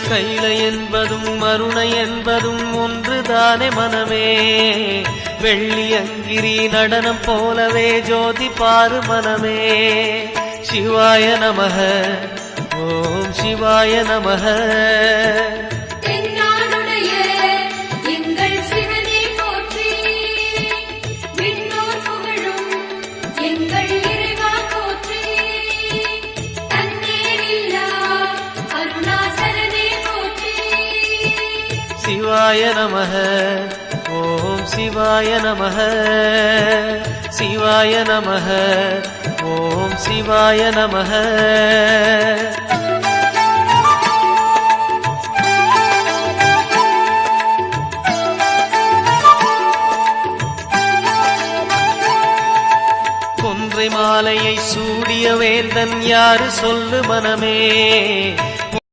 கைலை என்பதும் மருணை என்பதும் ஒன்றுதானே மனமே. வெள்ளி அங்கிரி நடனம் போலவே ஜோதி பாரு மனமே. சிவாய நமக ஓம் சிவாய நமக. சிவாய நமக ஓம் சிவாய நமக. சிவாய நமக ஓம் சிவாய நமக. கொன்றை மாலையை சூடிய வேந்தன் யாரு சொல்லு மனமே.